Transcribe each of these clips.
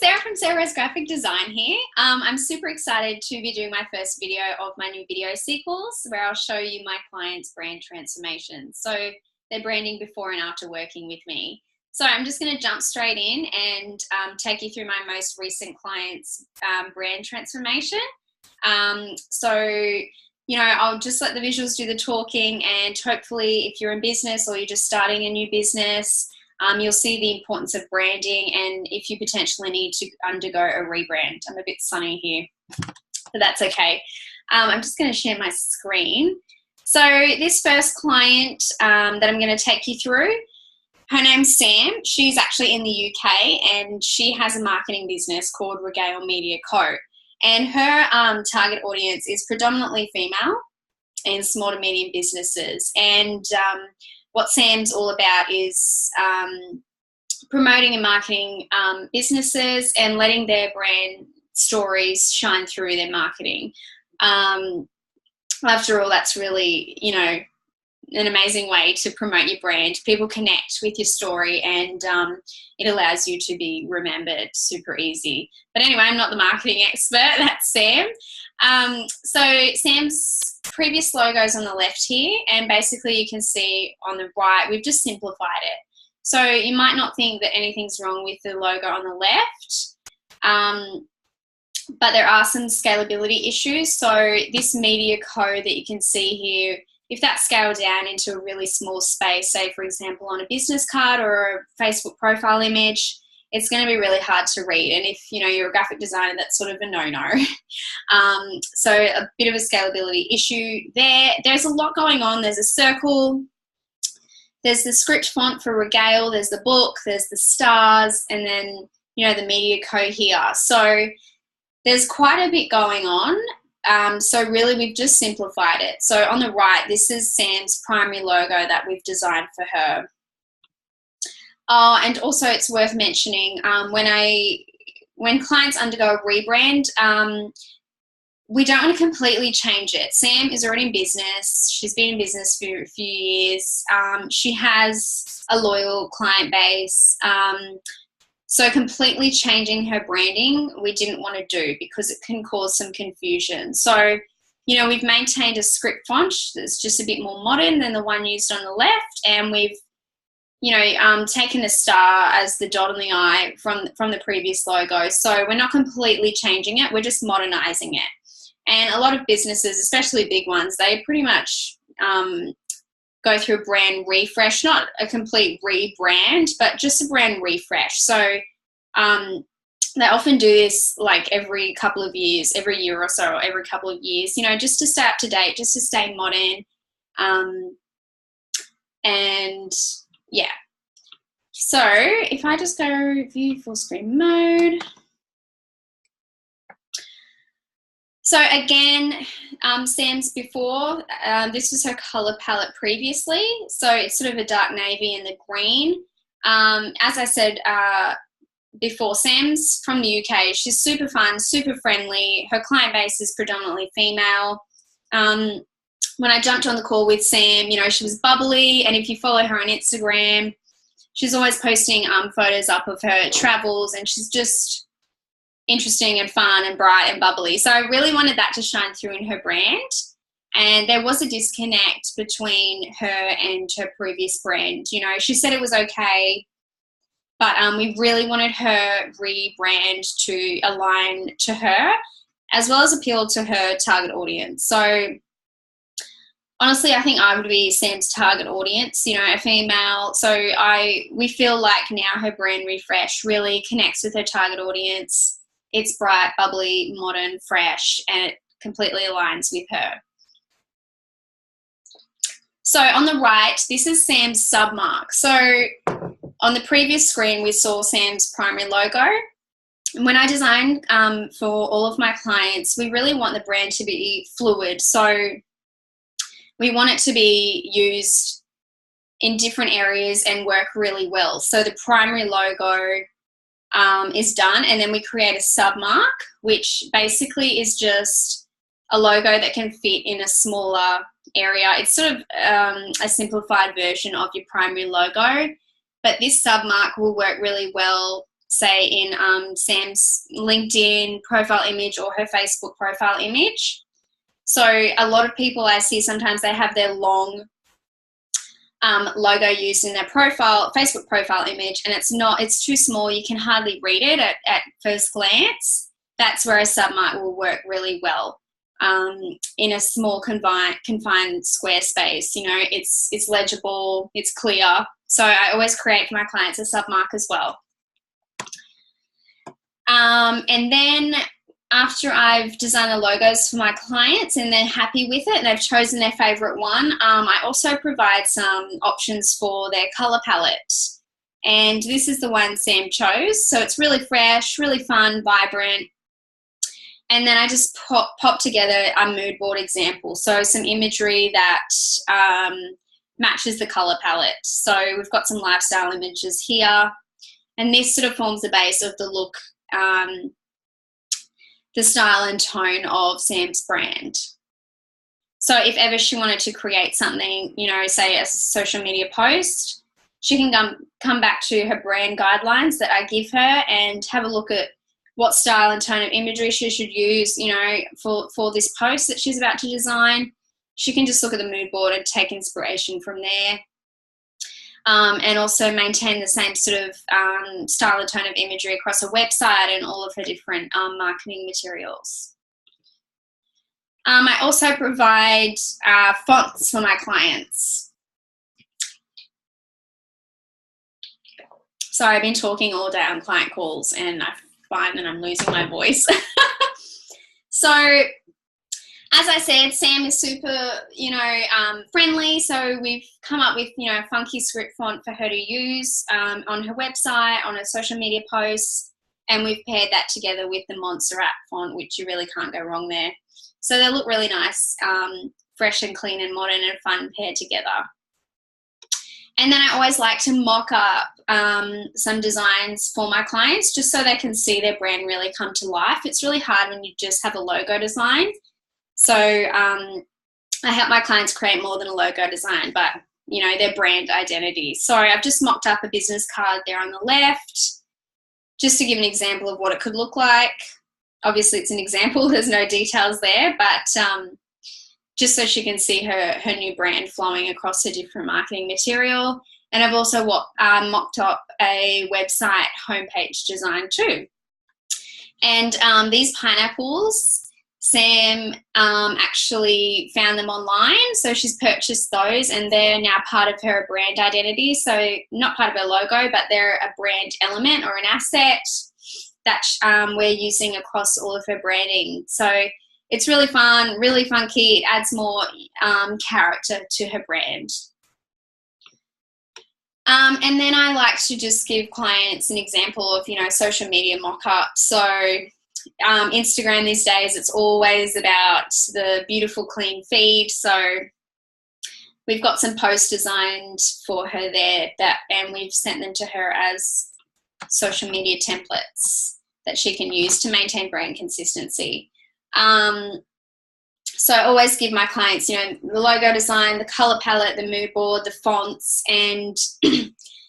Sarah from Sarah's Graphic Design here. I'm super excited to be doing my first video of my new video sequels where I'll show you my clients' brand transformations. So their branding before and after working with me. So I'm just going to jump straight in and take you through my most recent client's brand transformation. I'll just let the visuals do the talking, and hopefully if you're in business or you're just starting a new business, you'll see the importance of branding and if you potentially need to undergo a rebrand. I'm a bit sunny here, but that's okay. I'm just going to share my screen. So this first client that I'm going to take you through, her name's Sam. She's actually in the UK and she has a marketing business called Regale Media Co. And her target audience is predominantly female and small to medium businesses. And what Sam's all about is promoting and marketing businesses and letting their brand stories shine through their marketing. After all, that's really, an amazing way to promote your brand. People connect with your story and it allows you to be remembered super easy. But anyway, I'm not the marketing expert, that's Sam. So Sam's previous logo's on the left here, and basically you can see on the right, we've just simplified it. So you might not think that anything's wrong with the logo on the left, but there are some scalability issues. So this media code that you can see here, if that's scaled down into a really small space, say for example on a business card or a Facebook profile image, it's going to be really hard to read. And if you're a graphic designer, that's sort of a no-no. So a bit of a scalability issue there. There's a lot going on. There's a circle, there's the script font for Regale, there's the book, there's the stars, and then the media code here. So there's quite a bit going on. So really we've just simplified it. So on the right, this is Sam's primary logo that we've designed for her. And also it's worth mentioning, when clients undergo a rebrand, we don't want to completely change it. Sam is already in business. She's been in business for a few years. She has a loyal client base. So completely changing her branding, we didn't want to do because it can cause some confusion. So, we've maintained a script font that's just a bit more modern than the one used on the left. And we've, taken a star as the dot on the I from the previous logo. So we're not completely changing it. We're just modernizing it. And a lot of businesses, especially big ones, they pretty much go through a brand refresh, not a complete rebrand, but just a brand refresh. So they often do this like every couple of years, every year or so, or every couple of years, just to stay up to date, just to stay modern. And yeah. So if I just go view full screen mode. So again, Sam's before, this was her color palette previously. So it's sort of a dark navy and the green. As I said before, Sam's from the UK. She's super fun, super friendly. Her client base is predominantly female. When I jumped on the call with Sam, she was bubbly. And if you follow her on Instagram, she's always posting photos up of her travels, and she's just interesting and fun and bright and bubbly. So I really wanted that to shine through in her brand. And there was a disconnect between her and her previous brand. She said it was okay, but we really wanted her rebrand to align to her as well as appeal to her target audience. So honestly, I think I would be Sam's target audience, a female. So we feel like now her brand refresh really connects with her target audience. It's bright, bubbly, modern, fresh, and it completely aligns with her. So on the right, this is Sam's submark. So on the previous screen, we saw Sam's primary logo. When I designed for all of my clients, we really want the brand to be fluid. So we want it to be used in different areas and work really well. So the primary logo is done, and then we create a submark, which basically is just a logo that can fit in a smaller area. It's sort of a simplified version of your primary logo, but this submark will work really well say in Sam's LinkedIn profile image or her Facebook profile image. So a lot of people I see sometimes they have their long logo used in their Facebook profile image, and it's too small. You can hardly read it at first glance. That's where a submark will work really well. In a small confined square space, you know, it's legible, it's clear. So I always create for my clients a submark as well. And then after I've designed the logos for my clients and they're happy with it and they've chosen their favorite one, I also provide some options for their color palette. And this is the one Sam chose. So it's really fresh, really fun, vibrant. And then I just pop together a mood board example. So some imagery that matches the color palette. So we've got some lifestyle images here. And this sort of forms the base of the look, the style and tone of Sam's brand. So if ever she wanted to create something, you know, say a social media post, she can come back to her brand guidelines that I give her and have a look at what style and tone of imagery she should use, you know, for this post that she's about to design. She can just look at the mood board and take inspiration from there. And also maintain the same sort of style and tone of imagery across her website and all of her different marketing materials. I also provide fonts for my clients. Sorry, I've been talking all day on client calls and I find that I'm losing my voice. So, as I said, Sam is super, you know, friendly. So we've come up with, you know, a funky script font for her to use on her website, on her social media posts, and we've paired that together with the Montserrat font, which you really can't go wrong there. So they look really nice, fresh and clean and modern and fun paired together. And then I always like to mock up some designs for my clients just so they can see their brand really come to life. It's really hard when you just have a logo design. So I help my clients create more than a logo design, but, you know, their brand identity. So I've just mocked up a business card there on the left, just to give an example of what it could look like. Obviously, it's an example. There's no details there, but just so she can see her new brand flowing across her different marketing material. And I've also mocked up a website homepage design too. And these pineapples, Sam actually found them online, so she's purchased those and they're now part of her brand identity. So not part of her logo, but they're a brand element or an asset that we're using across all of her branding. So it's really fun, really funky. It adds more character to her brand. And then I like to just give clients an example of, you know, social media mock-up. So Instagram these days, it's always about the beautiful, clean feed. So we've got some posts designed for her there and we've sent them to her as social media templates that she can use to maintain brand consistency. So I always give my clients, you know, the logo design, the color palette, the mood board, the fonts, and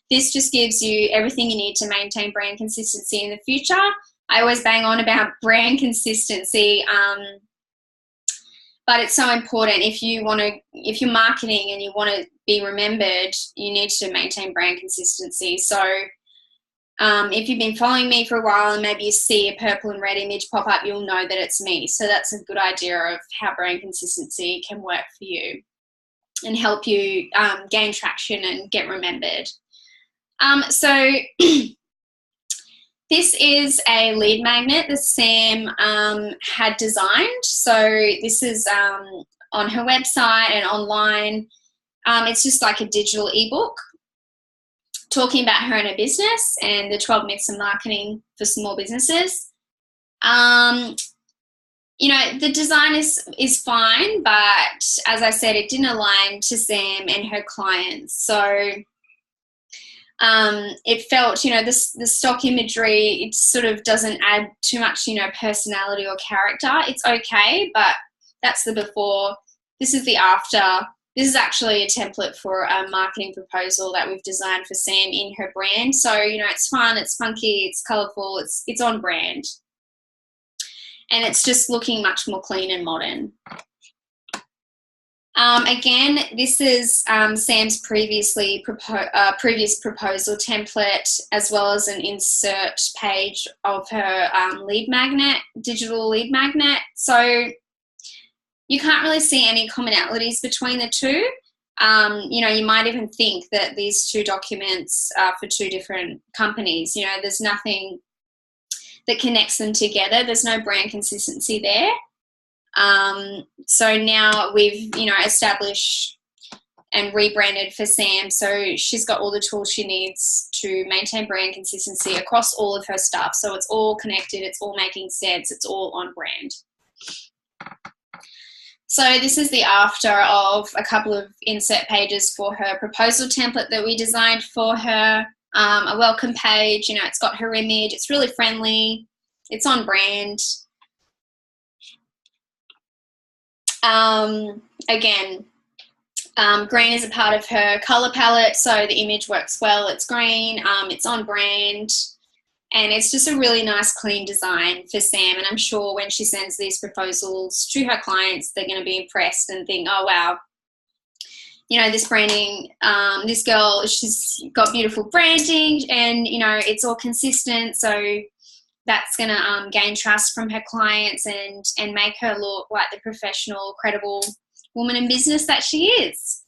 this just gives you everything you need to maintain brand consistency in the future. I always bang on about brand consistency, but it's so important. If you're marketing and you want to be remembered, you need to maintain brand consistency. So if you've been following me for a while and maybe you see a purple and red image pop up, you'll know that it's me. So that's a good idea of how brand consistency can work for you and help you gain traction and get remembered. So this is a lead magnet that Sam had designed. So this is on her website and online. It's just like a digital ebook talking about her and her business and the 12 myths of marketing for small businesses. You know, the design is fine, but as I said, it didn't align to Sam and her clients. So it felt, you know, the stock imagery, it sort of doesn't add too much, you know, personality or character. It's okay, but that's the before. This is the after This is actually a template for a marketing proposal that we've designed for Sam in her brand. So, you know, it's fun, it's funky, it's colourful, it's on brand. And it's just looking much more clean and modern. Again, this is Sam's previous proposal template, as well as an insert page of her lead magnet, digital lead magnet. So you can't really see any commonalities between the two. You know, you might even think that these two documents are for two different companies. You know, there's nothing that connects them together. There's no brand consistency there. So now we've, you know, established and rebranded for Sam. So she's got all the tools she needs to maintain brand consistency across all of her stuff. So it's all connected, it's all making sense, it's all on brand. So this is the after of a couple of insert pages for her proposal template that we designed for her. A welcome page, you know, it's got her image, it's really friendly, it's on brand. Again, green is a part of her color palette, so the image works well. It's green, it's on brand, and it's just a really nice, clean design for Sam. And I'm sure when she sends these proposals to her clients, they're going to be impressed and think, oh, wow, you know, this branding, this girl, she's got beautiful branding, and, you know, it's all consistent. So that's going to gain trust from her clients and make her look like the professional, credible woman in business that she is.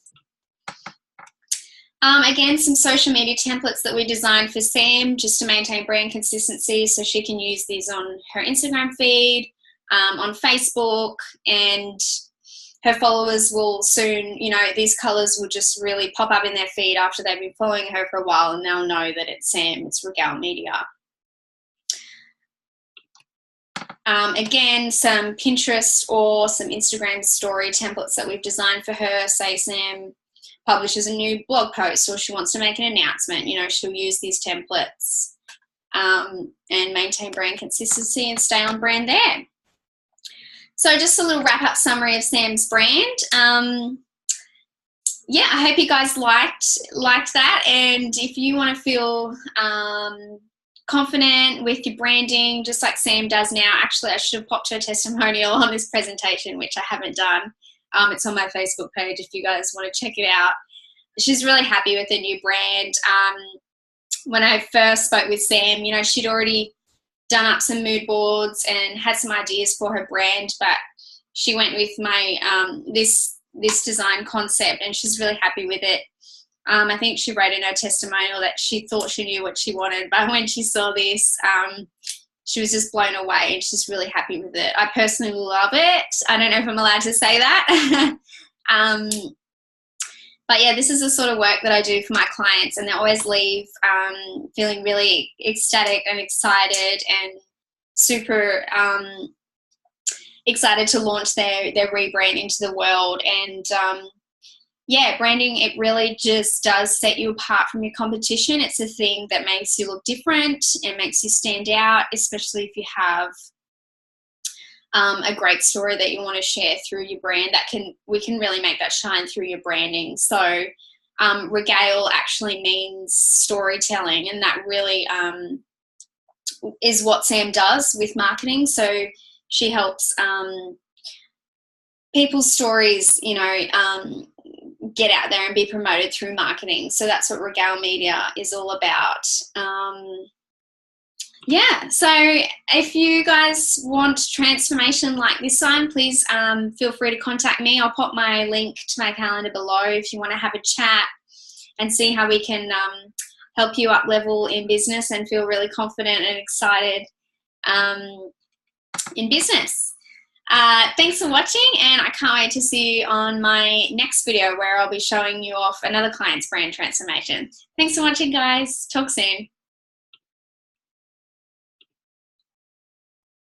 Again, some social media templates that we designed for Sam just to maintain brand consistency, so she can use these on her Instagram feed, on Facebook, and her followers will soon, you know, these colors will just really pop up in their feed after they've been following her for a while, and they'll know that it's Sam, it's Regale Media. Again, some Pinterest or some Instagram story templates that we've designed for her. Say Sam publishes a new blog post or she wants to make an announcement, you know, she'll use these templates and maintain brand consistency and stay on brand there. So just a little wrap-up summary of Sam's brand. Yeah, I hope you guys liked that, and if you want to feel confident with your branding, just like Sam does now. Actually, I should have popped her testimonial on this presentation, which I haven't done. It's on my Facebook page if you guys want to check it out. She's really happy with the new brand. When I first spoke with Sam, you know, she'd already done up some mood boards and had some ideas for her brand, but she went with my this design concept, and she's really happy with it. I think she wrote in her testimonial that she thought she knew what she wanted, but when she saw this, she was just blown away, and she's really happy with it. I personally love it. I don't know if I'm allowed to say that. But yeah, this is the sort of work that I do for my clients, and they always leave feeling really ecstatic and excited and super excited to launch their rebrand into the world. And yeah, branding, it really just does set you apart from your competition. It's a thing that makes you look different and makes you stand out, especially if you have a great story that you want to share through your brand. We can really make that shine through your branding. So Regale actually means storytelling, and that really is what Sam does with marketing. So she helps people's stories, you know, get out there and be promoted through marketing. So that's what Regale Media is all about. Yeah, so if you guys want transformation like this one, please feel free to contact me. I'll pop my link to my calendar below if you want to have a chat and see how we can help you up level in business and feel really confident and excited in business. Thanks for watching, and I can't wait to see you on my next video where I'll be showing you off another client's brand transformation. Thanks for watching, guys. Talk soon.